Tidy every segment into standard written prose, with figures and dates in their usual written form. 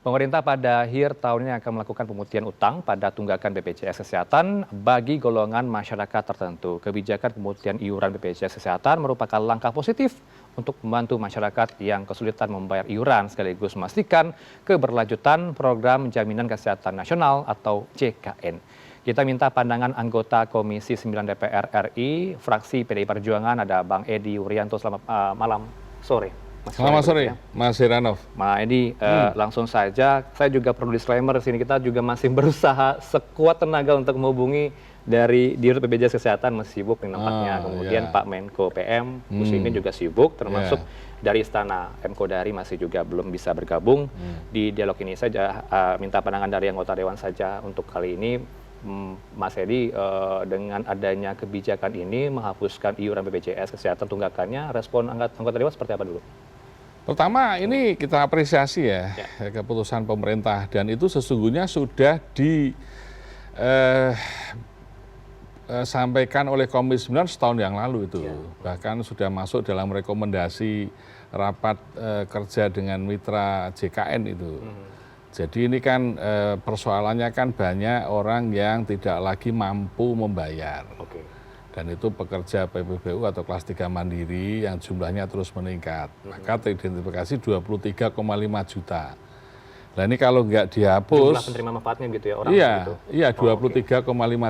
Pemerintah pada akhir tahun ini akan melakukan pemutihan utang pada tunggakan BPJS Kesehatan bagi golongan masyarakat tertentu. Kebijakan pemutihan iuran BPJS Kesehatan merupakan langkah positif untuk membantu masyarakat yang kesulitan membayar iuran sekaligus memastikan keberlanjutan program Jaminan Kesehatan Nasional atau JKN. Kita minta pandangan anggota Komisi 9 DPR RI, fraksi PDI Perjuangan, ada Bang Edi Wuryanto. Selamat malam sore. Selamat sore, Mas Heranov. Mas Edi, langsung saja, saya juga perlu disclaimer di sini, kita juga masih berusaha sekuat tenaga untuk menghubungi dari Dirut BPJS Kesehatan, masih sibuk nampaknya. Kemudian Pak Menko PM, Muslimin juga sibuk, termasuk dari Istana M. Kodari masih juga belum bisa bergabung di dialog ini. Saja minta pandangan dari anggota Dewan saja untuk kali ini. Mas Edi, dengan adanya kebijakan ini menghapuskan iuran BPJS Kesehatan tunggakannya, respon anggota Dewan seperti apa dulu? Pertama, ini kita apresiasi ya keputusan pemerintah, dan itu sesungguhnya sudah disampaikan oleh Komisi 9 setahun yang lalu itu. Bahkan sudah masuk dalam rekomendasi rapat kerja dengan mitra JKN itu. Jadi ini kan persoalannya kan banyak orang yang tidak lagi mampu membayar. Dan itu pekerja PPBU atau kelas 3 mandiri yang jumlahnya terus meningkat. Maka teridentifikasi 23,5 juta. Nah ini kalau nggak dihapus... Jumlah penerima manfaatnya gitu ya orang gitu? Iya, 23,5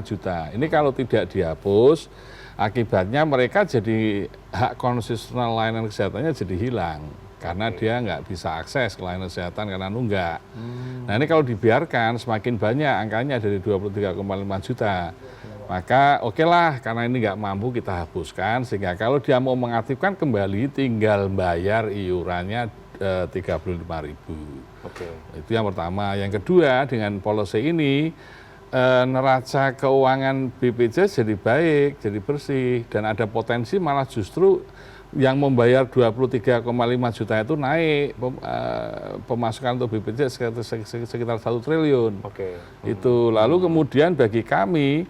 juta. Ini kalau tidak dihapus, akibatnya mereka jadi hak konstitusional layanan kesehatannya jadi hilang. Karena dia nggak bisa akses ke layanan kesehatan karena nunggak. Nah ini kalau dibiarkan semakin banyak angkanya dari 23,5 juta. Maka oke lah, karena ini nggak mampu kita hapuskan, sehingga kalau dia mau mengaktifkan kembali tinggal bayar iurannya 35.000. Itu yang pertama. Yang kedua, dengan policy ini neraca keuangan BPJS jadi baik, jadi bersih, dan ada potensi malah justru yang membayar 23,5 juta itu naik pemasukan untuk BPJS sekitar 1 triliun. Itu lalu kemudian bagi kami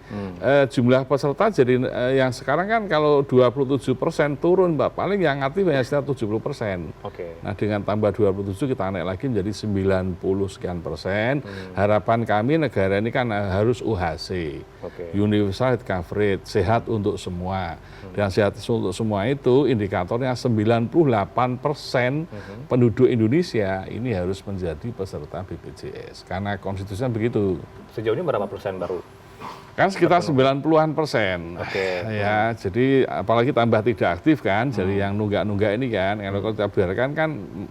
jumlah peserta jadi yang sekarang kan kalau 27% turun, Mbak, paling yang aktif hanya sekitar 70%. Nah dengan tambah 27 kita naik lagi menjadi 90 sekian persen. Harapan kami negara ini kan harus UHC, Universal Health Coverage, sehat untuk semua. Dan sehat untuk semua itu indikatornya 98% penduduk Indonesia ini harus menjadi peserta BPJS. Karena konstitusinya begitu. Sejauh ini berapa persen baru? Kan sekitar 90-an persen. Ya, jadi apalagi tambah tidak aktif kan, jadi yang nunggak-nunggak ini kan, kalau kita biarkan kan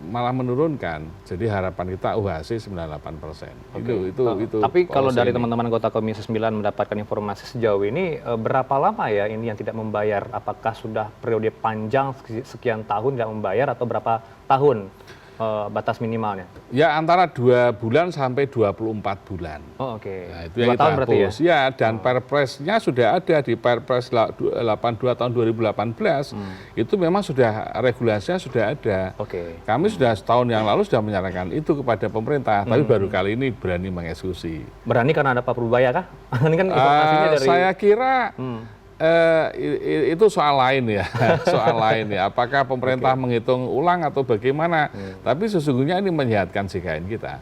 malah menurunkan. Jadi harapan kita UHC 98%. Itu. Tapi kalau dari teman-teman anggota Komisi 9 mendapatkan informasi sejauh ini, berapa lama ya ini yang tidak membayar? Apakah sudah periode panjang sekian tahun nggak membayar atau berapa tahun batas minimalnya? Ya antara 2 bulan sampai 24 bulan. Nah, itu yang kita hapus. Ya, dan Perpresnya sudah ada di Perpres 82 tahun 2018. Itu memang sudah regulasinya sudah ada. Kami sudah setahun yang lalu sudah menyarankan itu kepada pemerintah, tapi baru kali ini berani mengeksekusi. Berani karena ada Pak Purbaya kah? Ini kan informasinya dari... Saya kira itu soal lain ya, apakah pemerintah menghitung ulang atau bagaimana, tapi sesungguhnya ini menyehatkan JKN kita.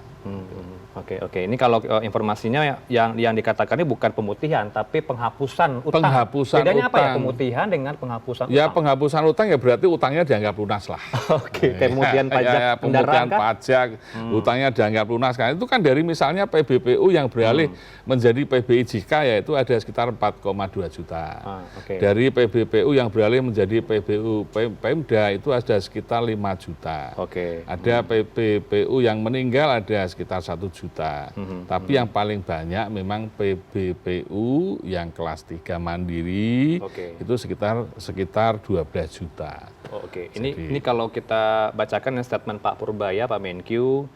Ini kalau informasinya yang dikatakan ini bukan pemutihan, tapi penghapusan utang. Bedanya apa ya pemutihan dengan penghapusan utang? Ya penghapusan utang ya berarti utangnya dianggap lunas lah. Kemudian pajak kendaraan, pajak, utangnya dianggap lunas kan. Itu kan dari misalnya PBPU yang beralih menjadi PBIJK yaitu ada sekitar 4,2 juta. Dari PBPU yang beralih menjadi PBU Pemda itu ada sekitar 5 juta. Ada PBPU yang meninggal ada sekitar 1 juta. Tapi yang paling banyak memang PBPU yang kelas 3 mandiri itu sekitar 12 juta. Ini kalau kita bacakan statement Pak Purbaya, Pak Menkyu,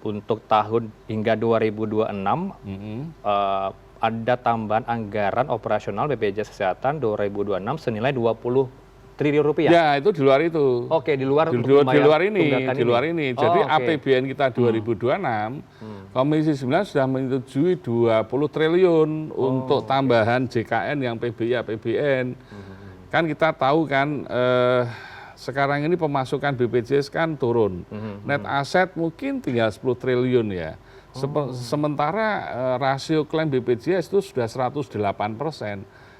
untuk tahun hingga 2026 ada tambahan anggaran operasional BPJS Kesehatan 2026 senilai 20 triliun rupiah. Ya, itu di luar itu. Di luar ini. Jadi APBN kita 2026, Komisi 9 sudah menyetujui 20 triliun untuk tambahan JKN yang PBI APBN. Kan kita tahu kan sekarang ini pemasukan BPJS kan turun. Net aset mungkin tinggal 10 triliun ya. Sementara rasio klaim BPJS itu sudah 108%.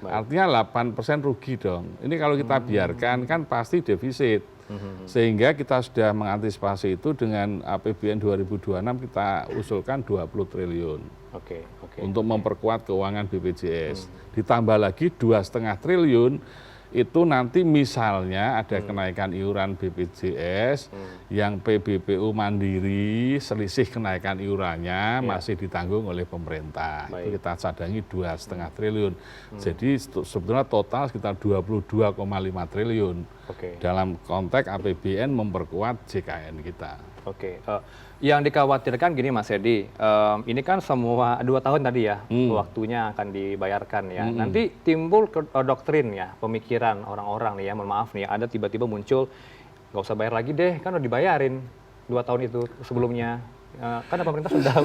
Artinya 8% rugi dong. Ini kalau kita biarkan kan pasti defisit. Sehingga kita sudah mengantisipasi itu dengan APBN 2026 kita usulkan 20 triliun. Untuk memperkuat keuangan BPJS. Ditambah lagi 2,5 triliun itu nanti misalnya ada kenaikan iuran BPJS yang PBPU mandiri selisih kenaikan iurannya masih ditanggung oleh pemerintah. Itu kita cadangi 2,5 triliun. Jadi sebetulnya total sekitar 22,5 triliun dalam konteks APBN memperkuat JKN kita. Yang dikhawatirkan gini Mas Edi, ini kan semua 2 tahun tadi ya waktunya akan dibayarkan ya. Nanti timbul doktrin ya, pemikiran orang-orang nih ya, mohon maaf nih, ada tiba-tiba muncul nggak usah bayar lagi deh, kan udah dibayarin 2 tahun itu sebelumnya. Karena pemerintah sudah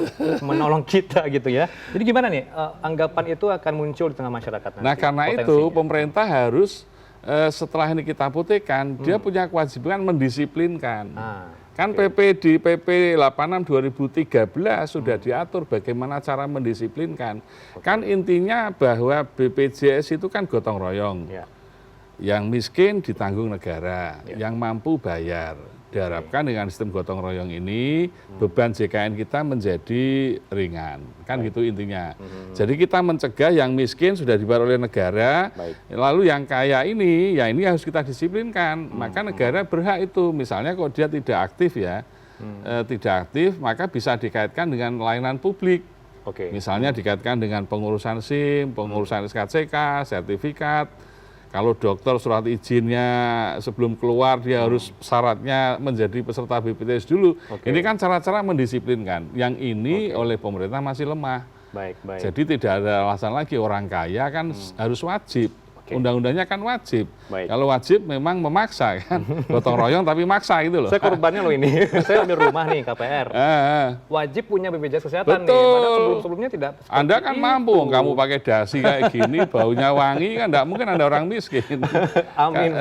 menolong kita gitu ya. Jadi gimana nih anggapan itu akan muncul di tengah masyarakat nanti? Nah karena itu pemerintah harus setelah ini kita putihkan, dia punya kewajiban mendisiplinkan. Kan PP di PP 86 2013 sudah diatur bagaimana cara mendisiplinkan. Kan intinya bahwa BPJS itu kan gotong royong. Yang miskin ditanggung negara, yang mampu bayar. Diharapkan dengan sistem gotong royong ini beban JKN kita menjadi ringan. Kan gitu intinya. Jadi kita mencegah yang miskin sudah dibayar oleh negara, lalu yang kaya ini, ya ini harus kita disiplinkan. Maka negara berhak itu, misalnya kalau dia tidak aktif ya, tidak aktif, maka bisa dikaitkan dengan layanan publik. Misalnya dikaitkan dengan pengurusan SIM, pengurusan SKCK, sertifikat. Kalau dokter surat izinnya sebelum keluar dia harus syaratnya menjadi peserta BPJS dulu. Ini kan cara-cara mendisiplinkan. Yang ini oleh pemerintah masih lemah. Jadi tidak ada alasan lagi orang kaya kan harus wajib. Undang-undangnya kan wajib. Kalau wajib memang memaksa kan. Gotong royong tapi maksa gitu loh. Saya korbannya loh ini. Saya ambil rumah nih KPR. Wajib punya BPJS kesehatan nih. Padahal sebelumnya tidak. Anda kan mampu. Kamu pakai dasi kayak gini, baunya wangi kan tidak mungkin Anda orang miskin. Amin.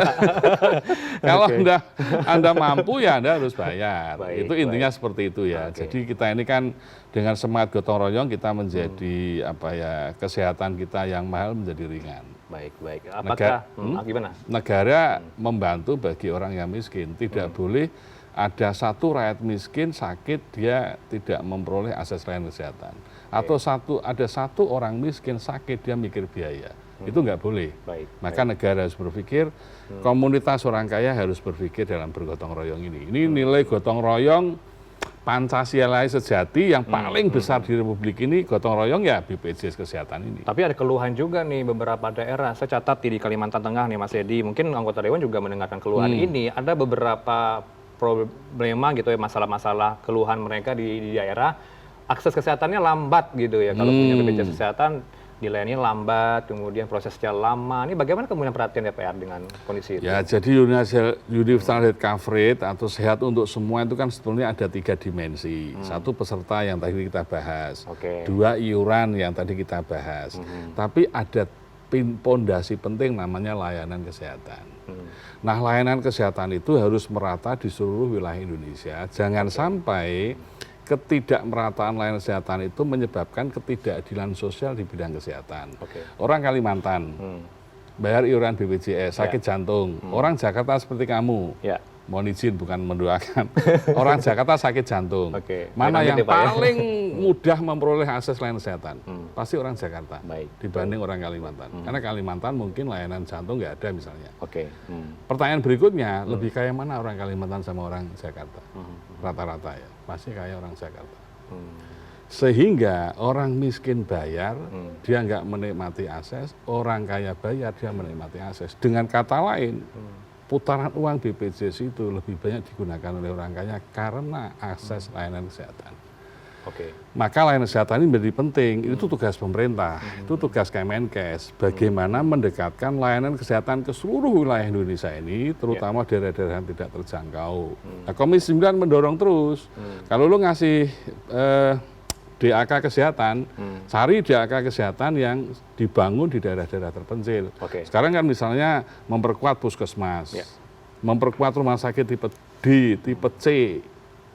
Kalau Anda mampu ya Anda harus bayar. Itu intinya seperti itu ya. Jadi kita ini kan dengan semangat gotong royong kita menjadi kesehatan kita yang mahal menjadi ringan. Apakah gimana? Negara membantu bagi orang yang miskin. Tidak boleh ada satu rakyat miskin sakit dia tidak memperoleh akses layanan kesehatan. Atau ada satu orang miskin sakit dia mikir biaya. Itu nggak boleh. Maka negara harus berpikir, komunitas orang kaya harus berpikir dalam bergotong royong ini. Ini nilai gotong royong Pancasila sejati yang paling besar di Republik ini, gotong royong ya BPJS Kesehatan ini. Tapi ada keluhan juga nih beberapa daerah. Saya catat di Kalimantan Tengah nih Mas Edi, mungkin anggota Dewan juga mendengarkan keluhan ini. Ada beberapa problema gitu ya, masalah-masalah keluhan mereka di daerah. Akses kesehatannya lambat gitu ya. Kalau punya BPJS Kesehatan, dilayani lambat, kemudian prosesnya lama. Ini bagaimana kemudian perhatian DPR dengan kondisi itu? Ya, jadi universal health coverage atau sehat untuk semua itu kan sebetulnya ada 3 dimensi. Satu peserta yang tadi kita bahas, 2 iuran yang tadi kita bahas. Tapi ada pondasi penting namanya layanan kesehatan. Nah, layanan kesehatan itu harus merata di seluruh wilayah Indonesia. Jangan sampai ketidakmerataan layanan kesehatan itu menyebabkan ketidakadilan sosial di bidang kesehatan. Orang Kalimantan bayar iuran BPJS, sakit jantung. Orang Jakarta seperti kamu, mohon izin bukan mendoakan. Orang Jakarta sakit jantung. Mana yang paling mudah memperoleh akses layanan kesehatan? Pasti orang Jakarta dibanding orang Kalimantan. Karena Kalimantan mungkin layanan jantung nggak ada misalnya. Pertanyaan berikutnya, lebih kaya mana orang Kalimantan sama orang Jakarta? Rata-rata ya, pasti kaya orang Jakarta. Sehingga orang miskin bayar, dia nggak menikmati akses, orang kaya bayar, dia menikmati akses. Dengan kata lain, putaran uang BPJS itu lebih banyak digunakan oleh orang kaya karena akses layanan kesehatan. Maka layanan kesehatan ini menjadi penting. Itu tugas pemerintah, itu tugas Kemenkes. Bagaimana mendekatkan layanan kesehatan ke seluruh wilayah Indonesia ini, terutama daerah-daerah yang tidak terjangkau. Nah, Komisi 9 mendorong terus. Kalau lu ngasih DAK kesehatan, cari DAK kesehatan yang dibangun di daerah-daerah terpencil. Sekarang kan misalnya memperkuat puskesmas. memperkuat rumah sakit tipe D, tipe C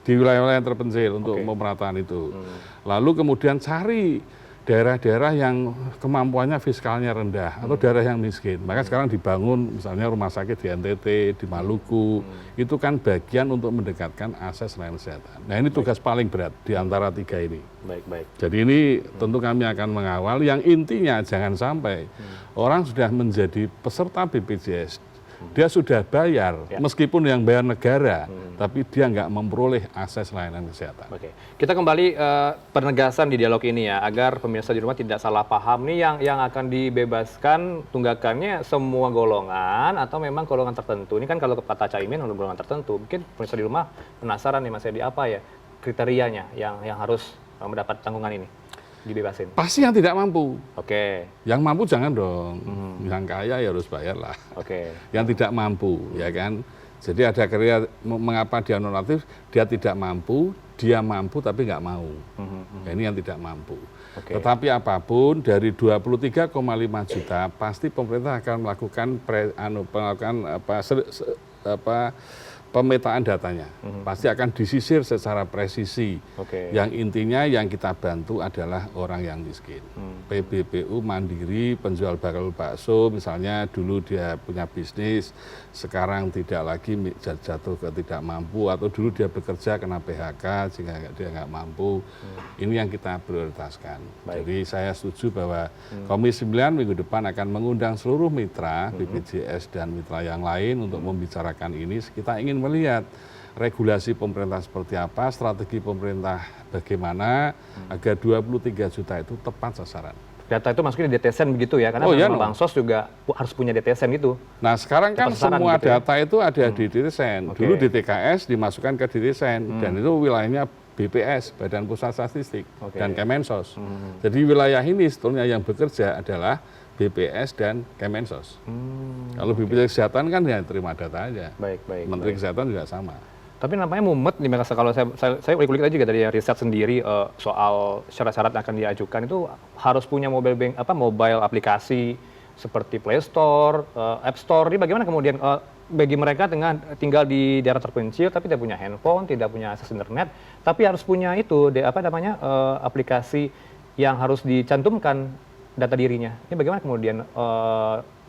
di wilayah-wilayah yang terpencil untuk pemerataan itu. Lalu kemudian cari daerah-daerah yang kemampuannya fiskalnya rendah atau daerah yang miskin. Maka sekarang dibangun misalnya rumah sakit di NTT, di Maluku, itu kan bagian untuk mendekatkan akses layanan kesehatan. Nah ini tugas paling berat di antara 3 ini. Baik. Jadi ini tentu kami akan mengawal yang intinya jangan sampai orang sudah menjadi peserta BPJS, dia sudah bayar, meskipun yang bayar negara, tapi dia nggak memperoleh akses layanan kesehatan. Oke, kita kembali penegasan di dialog ini ya, agar pemirsa di rumah tidak salah paham nih yang akan dibebaskan tunggakannya semua golongan atau memang golongan tertentu. Ini kan kalau kata Caimin untuk golongan tertentu, mungkin pemirsa di rumah penasaran nih Mas Edi, apa ya kriterianya yang harus mendapat tanggungan ini dibebasin? Pasti yang tidak mampu. Oke. Yang mampu jangan dong. Yang kaya ya harus bayar lah. Oke. Yang tidak mampu, ya kan. Jadi ada kriteria mengapa dia nonaktif, dia tidak mampu, dia mampu tapi nggak mau. Ya, ini yang tidak mampu. Tetapi apapun dari 23,5 juta pasti pemerintah akan melakukan pemetaan datanya. Pasti akan disisir secara presisi. Yang intinya yang kita bantu adalah orang yang miskin. PBBU mandiri, penjual bakso, misalnya dulu dia punya bisnis, sekarang tidak lagi jatuh ke tidak mampu, atau dulu dia bekerja kena PHK sehingga dia nggak mampu. Ini yang kita prioritaskan. Jadi saya setuju bahwa Komisi 9 minggu depan akan mengundang seluruh mitra BPJS dan mitra yang lain untuk membicarakan ini. Kita ingin melihat regulasi pemerintah seperti apa, strategi pemerintah bagaimana agar 23 juta itu tepat sasaran. Data itu masuknya di DTSen begitu ya, karena Bansos juga harus punya DTSen gitu. Nah sekarang kan semua gitu data itu ada di DTSen. Dulu di TKS dimasukkan ke DTSen dan itu wilayahnya BPS, Badan Pusat Statistik, dan Kemensos. Jadi wilayah ini sebetulnya yang bekerja adalah BPS dan Kemensos. Kalau BPJS Kesehatan kan ya terima data aja. Menteri Kesehatan juga sama. Tapi nampaknya mumet nih, kalau saya ulik-ulik aja juga dari riset sendiri soal syarat-syarat yang akan diajukan itu harus punya mobile aplikasi seperti Play Store, App Store. Ini bagaimana kemudian bagi mereka dengan tinggal di daerah terpencil tapi tidak punya handphone, tidak punya akses internet, tapi harus punya itu aplikasi yang harus dicantumkan data dirinya. Ini bagaimana kemudian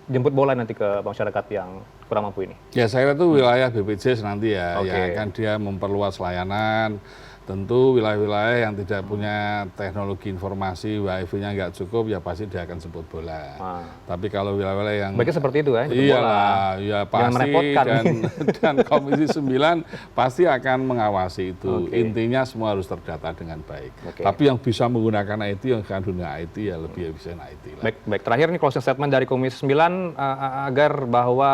jemput bola nanti ke masyarakat yang kurang mampu ini? Ya saya kira itu wilayah BPJS nanti ya, yang akan dia memperluas layanan. Tentu wilayah-wilayah yang tidak punya teknologi informasi, wifi-nya nggak cukup, ya pasti dia akan jemput bola. Tapi kalau wilayah-wilayah yang... Baiknya seperti itu ya, iyalah, ya pasti, dan Komisi 9 pasti akan mengawasi itu. Intinya semua harus terdata dengan baik. Tapi yang bisa menggunakan IT, yang akan dunia IT, ya lebih efisien IT lah. Baik, terakhir ini closing statement dari Komisi 9 agar bahwa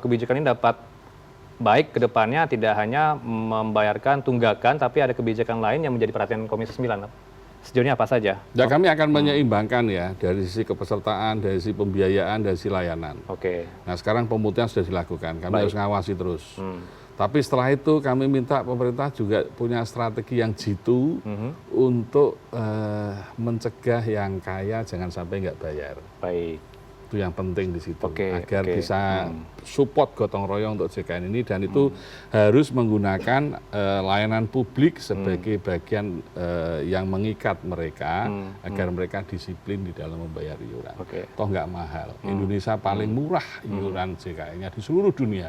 kebijakan ini dapat baik ke depannya, tidak hanya membayarkan tunggakan, tapi ada kebijakan lain yang menjadi perhatian Komisi 9. Sejauh ini apa saja? Ya kami akan menyeimbangkan ya, dari sisi kepesertaan, dari sisi pembiayaan, dari sisi layanan. Nah sekarang pemutihan sudah dilakukan, kami harus ngawasi terus. Tapi setelah itu kami minta pemerintah juga punya strategi yang jitu untuk mencegah yang kaya jangan sampai nggak bayar. Itu yang penting di situ, agar bisa support gotong royong untuk JKN ini, dan itu harus menggunakan layanan publik sebagai bagian yang mengikat mereka agar mereka disiplin di dalam membayar iuran. Toh nggak mahal, Indonesia paling murah iuran JKN-nya di seluruh dunia.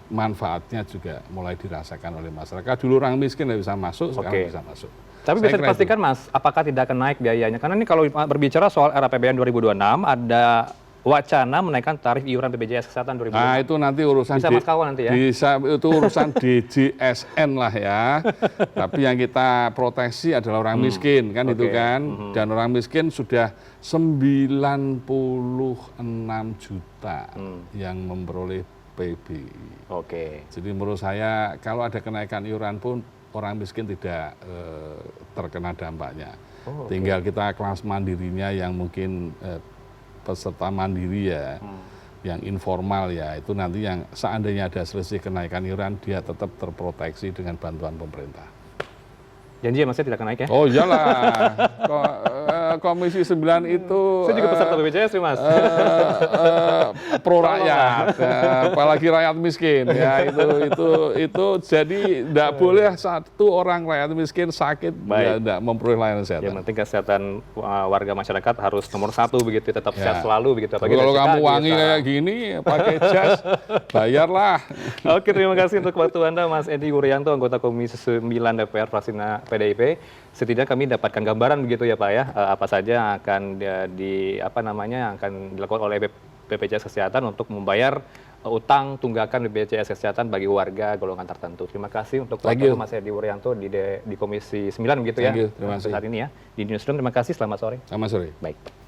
Manfaatnya juga mulai dirasakan oleh masyarakat. Dulu orang miskin nggak bisa masuk, sekarang bisa masuk. Tapi bisa dipastikan Mas, apakah tidak akan naik biayanya? Karena ini kalau berbicara soal RAPBN 2026 ada wacana menaikkan tarif iuran BPJS Kesehatan 2026. Nah itu nanti urusan bisa Mas Kawan nanti ya? Bisa, itu urusan DJSN lah ya. Tapi yang kita proteksi adalah orang miskin kan itu kan. Dan orang miskin sudah 96 juta yang memperoleh PBI. Jadi menurut saya kalau ada kenaikan iuran pun orang miskin tidak terkena dampaknya. Tinggal kita kelas mandirinya yang mungkin peserta mandiri ya, yang informal ya, itu nanti yang seandainya ada selisih kenaikan iuran, dia tetap terproteksi dengan bantuan pemerintah. Janji ya Mas, tidak akan naik ya? Oh iyalah, Komisi 9 itu Saya juga peserta BPJS nih, Mas. pro rakyat, apalagi rakyat miskin ya itu jadi tidak boleh satu orang rakyat miskin sakit dia tidak memperoleh layanan kesehatan. Yang penting kesehatan warga masyarakat harus nomor satu begitu, tetap Ya. sehat selalu begitu. Tapi kalau kamu wangi kayak gini pakai jas, bayarlah. Oke, terima kasih untuk waktu Anda, Mas Edi Wuryanto, anggota Komisi 9 DPR fraksi PDIP. Setidaknya kami dapatkan gambaran begitu ya Pak ya, apa saja yang akan yang akan dilakukan oleh BPJS Kesehatan untuk membayar utang tunggakan BPJS Kesehatan bagi warga golongan tertentu. Terima kasih untuk waktu Mas Edi Wuryanto di Komisi 9 begitu ya. Terima kasih. Saat ini ya di Newsroom. Terima kasih, selamat sore. Selamat sore. Baik.